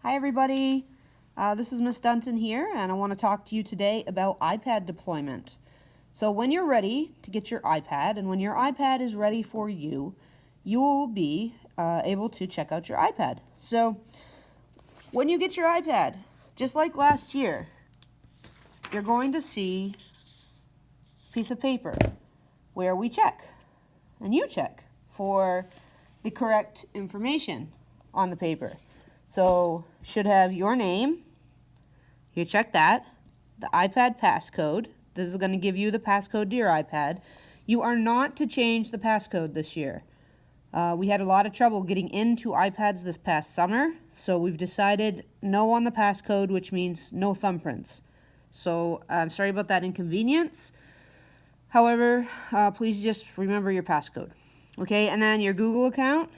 Hi everybody, this is Miss Dunton here, and I want to talk to you today about iPad deployment. So when you're ready to get your iPad, and when your iPad is ready for you, you will be able to check out your iPad. So when you get your iPad, just like last year, you're going to see a piece of paper where we check, and you check for the correct information on the paper. So should have your name, you check that, the iPad passcode. This is going to give you the passcode to your iPad. You are not to change the passcode this year. We had a lot of trouble getting into iPads this past summer, so we've decided no on the passcode, which means no thumbprints. So I'm sorry about that inconvenience. However, please just remember your passcode. Okay, and then your Google account,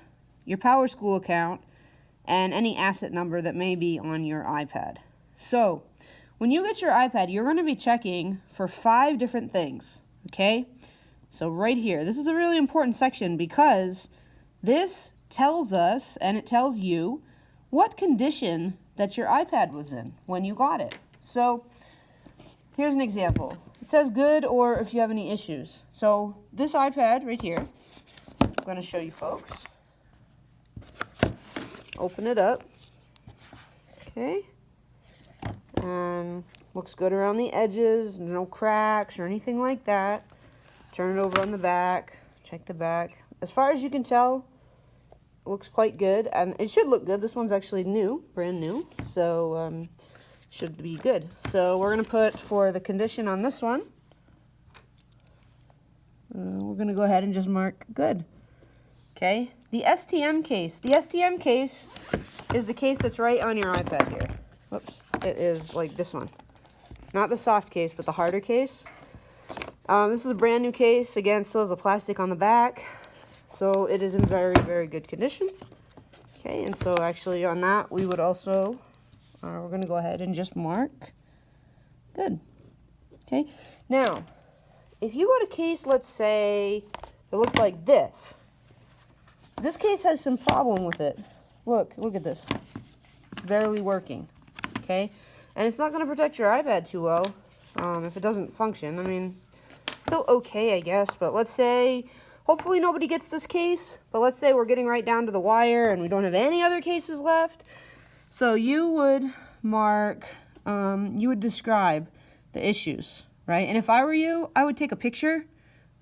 your PowerSchool account, and any asset number that may be on your iPad. So when you get your iPad, you're going to be checking for 5 different things, okay? So right here, this is a really important section because this tells us, and it tells you, what condition that your iPad was in when you got it. So here's an example. It says good or if you have any issues. So this iPad right here, I'm going to show you folks. Open it up. Okay. And looks good around the edges, no cracks or anything like that. Turn it over on the back, check the back. As far as you can tell, it looks quite good, and it should look good. This one's actually new, brand new, so should be good. So we're going to put for the condition on this one, we're going to go ahead and just mark good. Okay, the STM case. The STM case is the case that's right on your iPad here. Whoops, it is like this one. Not the soft case, but the harder case. This is a brand new case. Again, still has the plastic on the back. So it is in very, very good condition. Okay, and so actually on that, we would also, we're going to go ahead and just mark good. Okay, now, if you got a case, let's say, that looked like this. This case has some problem with it. Look at this. It's barely working. Okay, and it's not going to protect your iPad too well if it doesn't function. I mean, still okay, I guess, but let's say, hopefully nobody gets this case, but let's say we're getting right down to the wire and we don't have any other cases left. So you would mark, you would describe the issues, right? And if I were you, I would take a picture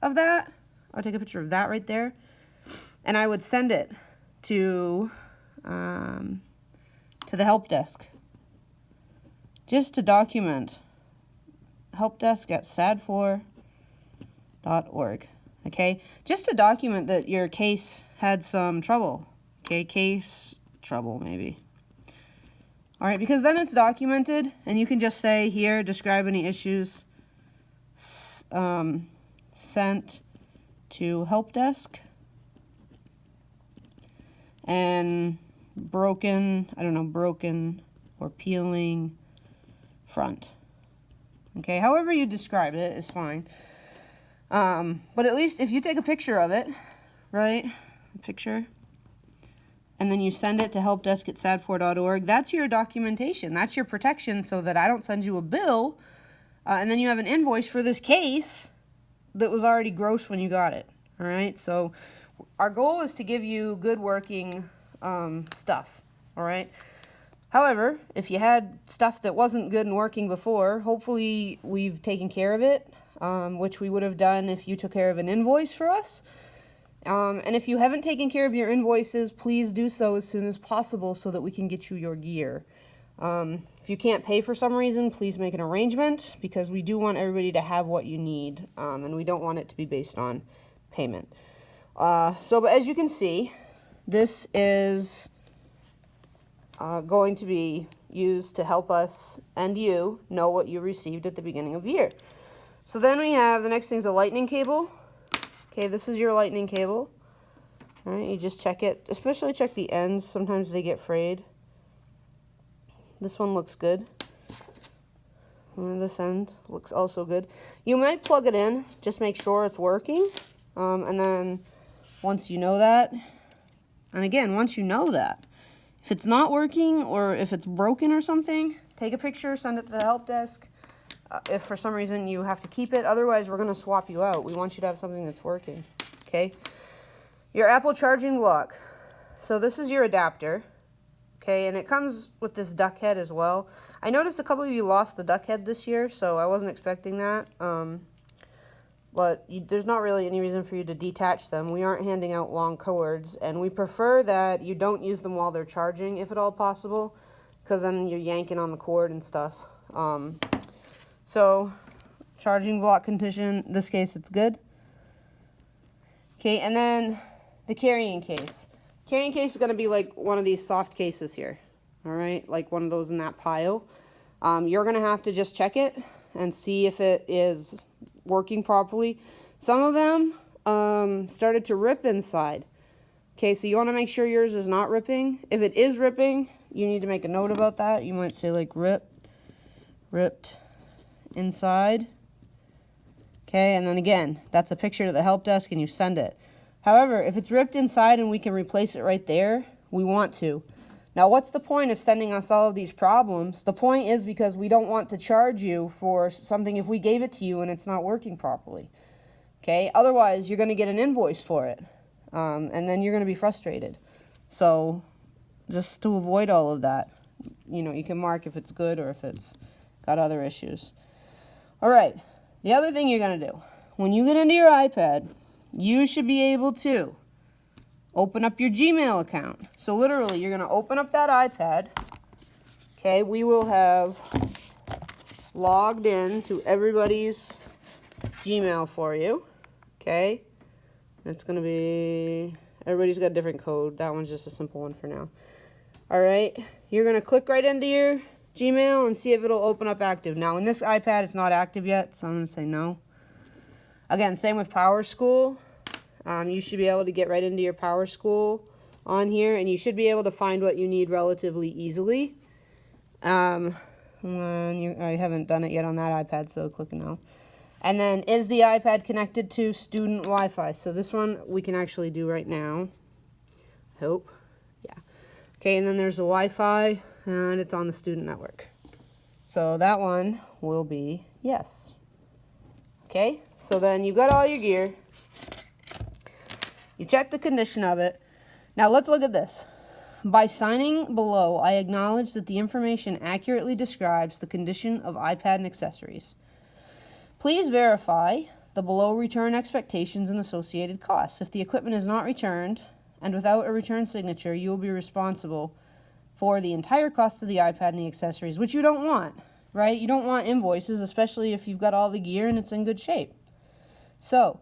of that. I would take a picture of that right there, and I would send it to the help desk, just to document. helpdesk@sad4.org. Okay, just to document that your case had some trouble. Okay, case trouble maybe. All right, because then it's documented, and you can just say here, describe any issues. Sent to help desk. And broken, I don't know, broken or peeling front. Okay, however you describe it is fine. But at least if you take a picture of it, right, a picture, and then you send it to helpdesk@sad4.org, that's your documentation. That's your protection so that I don't send you a bill, and then you have an invoice for this case that was already gross when you got it. All right, so our goal is to give you good working stuff, all right? However, if you had stuff that wasn't good and working before, hopefully we've taken care of it, which we would have done if you took care of an invoice for us. And if you haven't taken care of your invoices, please do so as soon as possible so that we can get you your gear. If you can't pay for some reason, please make an arrangement, because we do want everybody to have what you need, and we don't want it to be based on payment. But as you can see, this is going to be used to help us and you know what you received at the beginning of the year. So then we have, the next thing is a lightning cable. Okay, this is your lightning cable. All right, you just check it, especially check the ends. Sometimes they get frayed. This one looks good. And this end looks also good. You might plug it in, just make sure it's working. And then once you know that, and again, once you know that, If it's not working or if it's broken or something, take a picture, send it to the help desk. If for some reason you have to keep it, otherwise we're going to swap you out. We want you to have something that's working, okay? Your Apple charging block. So this is your adapter, okay, and it comes with this duck head as well. I noticed a couple of you lost the duck head this year, so I wasn't expecting that. But there's not really any reason for you to detach them. We aren't handing out long cords, and we prefer that you don't use them while they're charging, if at all possible, because then you're yanking on the cord and stuff. So, charging block condition, in this case it's good. Okay, and then the carrying case. Carrying case is going to be like one of these soft cases here, all right, like one of those in that pile. You're going to have to just check it and see if it is working properly. Some of them started to rip inside. Okay, so you want to make sure yours is not ripping. If it is ripping, you need to make a note about that. You might say like ripped inside. Okay, and then again, that's a picture to the help desk and you send it. However, if it's ripped inside and we can replace it right there, we want to. Now, what's the point of sending us all of these problems? The point is because we don't want to charge you for something if we gave it to you and it's not working properly. Okay, otherwise you're going to get an invoice for it, and then you're going to be frustrated. So, just to avoid all of that, you know, you can mark if it's good or if it's got other issues. All right, the other thing you're going to do, when you get into your iPad, you should be able to open up your Gmail account. So literally, you're going to open up that iPad. Okay, we will have logged in to everybody's Gmail for you. Okay, it's going to be, everybody's got a different code. That one's just a simple one for now. All right, you're going to click right into your Gmail and see if it'll open up active. Now, in this iPad, it's not active yet, so I'm going to say no. Again, same with PowerSchool. You should be able to get right into your PowerSchool on here, and you should be able to find what you need relatively easily. I haven't done it yet on that iPad, so click no. And then, is the iPad connected to student Wi-Fi? So this one we can actually do right now. I hope. Yeah. Okay, and then there's the Wi-Fi, and it's on the student network. So that one will be yes. Okay, so then you've got all your gear. You check the condition of it. Now let's look at this. By signing below, I acknowledge that the information accurately describes the condition of iPad and accessories. Please verify the below return expectations and associated costs. If the equipment is not returned and without a return signature, you will be responsible for the entire cost of the iPad and the accessories, which you don't want, right? You don't want invoices, especially if you've got all the gear and it's in good shape. So,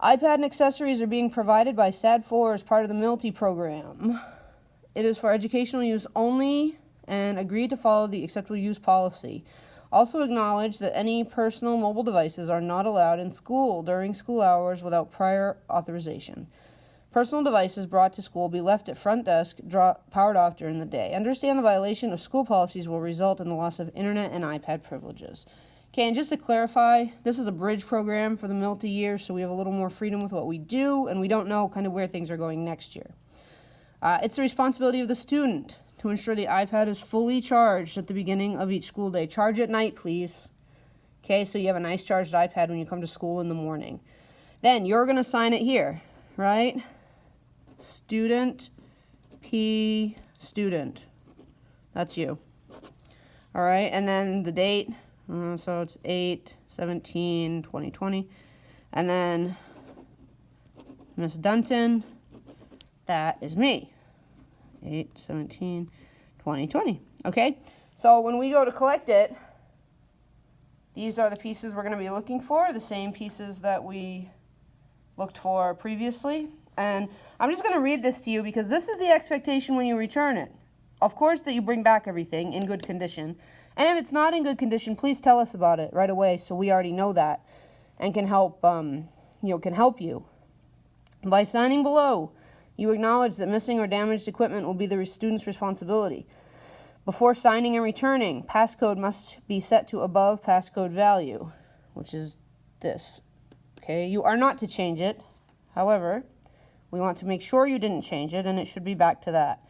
iPad and accessories are being provided by SAD4 as part of the MILTI program. It is for educational use only and agree to follow the acceptable use policy. Also acknowledge that any personal mobile devices are not allowed in school during school hours without prior authorization. Personal devices brought to school will be left at front desk, powered off during the day. Understand the violation of school policies will result in the loss of internet and iPad privileges. Okay, and just to clarify, this is a bridge program for the MILTI year, so we have a little more freedom with what we do, and we don't know kind of where things are going next year. It's the responsibility of the student to ensure the iPad is fully charged at the beginning of each school day. Charge at night, please. Okay, so you have a nice charged iPad when you come to school in the morning. Then you're going to sign it here, right? Student P student. That's you. All right, and then the date. So it's 8/17/2020. And then Miss Dunton, that is me. 8/17/2020. Okay, so when we go to collect it, these are the pieces we're going to be looking for, the same pieces that we looked for previously. And I'm just going to read this to you because this is the expectation when you return it. Of course that you bring back everything in good condition. And if it's not in good condition, please tell us about it right away so we already know that and can help, can help you. By signing below, you acknowledge that missing or damaged equipment will be the student's responsibility. Before signing and returning, passcode must be set to above passcode value, which is this. Okay, you are not to change it. However, we want to make sure you didn't change it, and it should be back to that.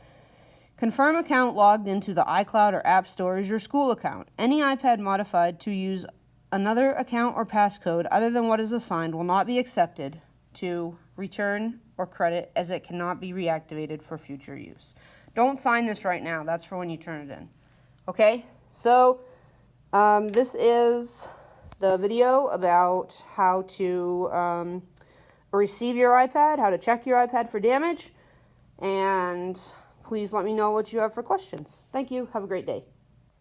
Confirm account logged into the iCloud or App Store is your school account. Any iPad modified to use another account or passcode other than what is assigned will not be accepted to return or credit, as it cannot be reactivated for future use. Don't sign this right now. That's for when you turn it in. Okay? So, this is the video about how to receive your iPad, how to check your iPad for damage, and please let me know what you have for questions. Thank you. Have a great day.